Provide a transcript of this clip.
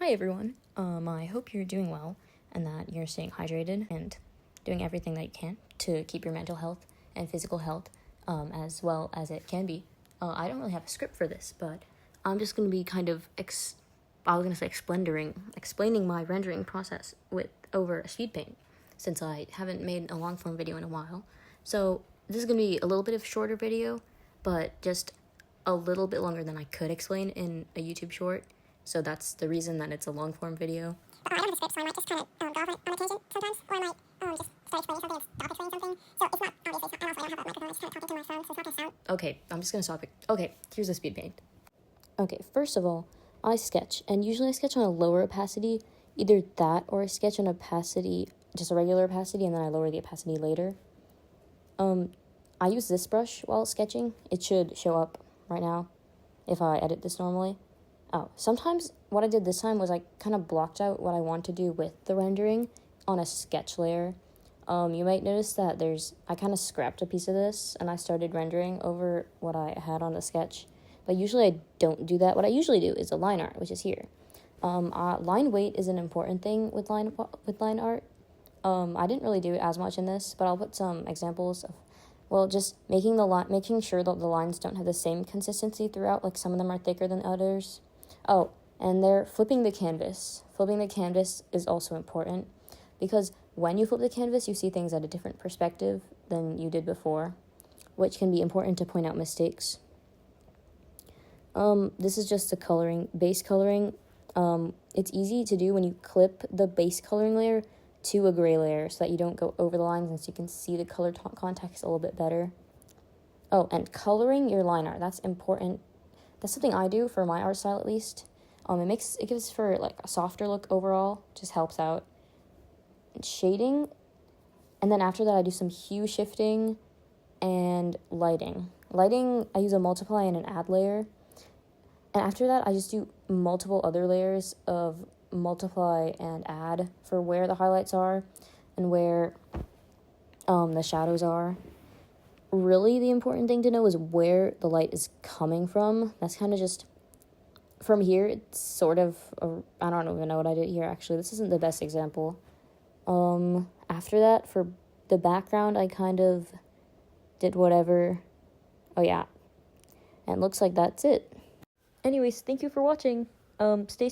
Hi everyone, I hope you're doing well and that you're staying hydrated and doing everything that you can to keep your mental health and physical health as well as it can be. I don't really have a script for this, but I'm just going to be kind of, explaining my rendering process over a speed paint, since I haven't made a long form video in a while. So this is going to be a little bit of shorter video, but just a little bit longer than I could explain in a YouTube short. So that's the reason that it's a long form video. I don't have a script, so I might just kind of go off on a tangent sometimes, or I might just start explaining something and stop explaining something. So it's not, obviously, and also I don't have a microphone, I'm just kind of talking to my phone, so it's not going to sound. Okay, I'm just going to stop it. Okay, here's the speed paint. Okay, first of all, I sketch, and usually I sketch on a lower opacity, either that or I sketch on opacity, just a regular opacity, and then I lower the opacity later. I use this brush while sketching. It should show up right now if I edit this normally. Oh, sometimes what I did this time was I kind of blocked out what I want to do with the rendering on a sketch layer. You might notice that I kind of scrapped a piece of this and I started rendering over what I had on the sketch. But usually I don't do that. What I usually do is a line art, which is here. Line weight is an important thing with line art. I didn't really do it as much in this, but I'll put some examples of, well, just making sure that the lines don't have the same consistency throughout, like some of them are thicker than others. Oh, and they're flipping the canvas. Flipping the canvas is also important because when you flip the canvas, you see things at a different perspective than you did before, which can be important to point out mistakes. This is just the coloring, base coloring. It's easy to do when you clip the base coloring layer to a gray layer so that you don't go over the lines and so you can see the color context a little bit better. Oh, and coloring your line art, that's important. That's something I do for my art style at least. It gives for like a softer look overall, just helps out. And shading, and then after that I do some hue shifting and lighting. Lighting, I use a multiply and an add layer. And after that I just do multiple other layers of multiply and add for where the highlights are and where the shadows are. Really, the important thing to know is where the light is coming from. That's kind of just, from here, it's sort of, I don't even know what I did here, actually. This isn't the best example. After that, for the background, I kind of did whatever. Oh, yeah. And it looks like that's it. Anyways, thank you for watching. Stay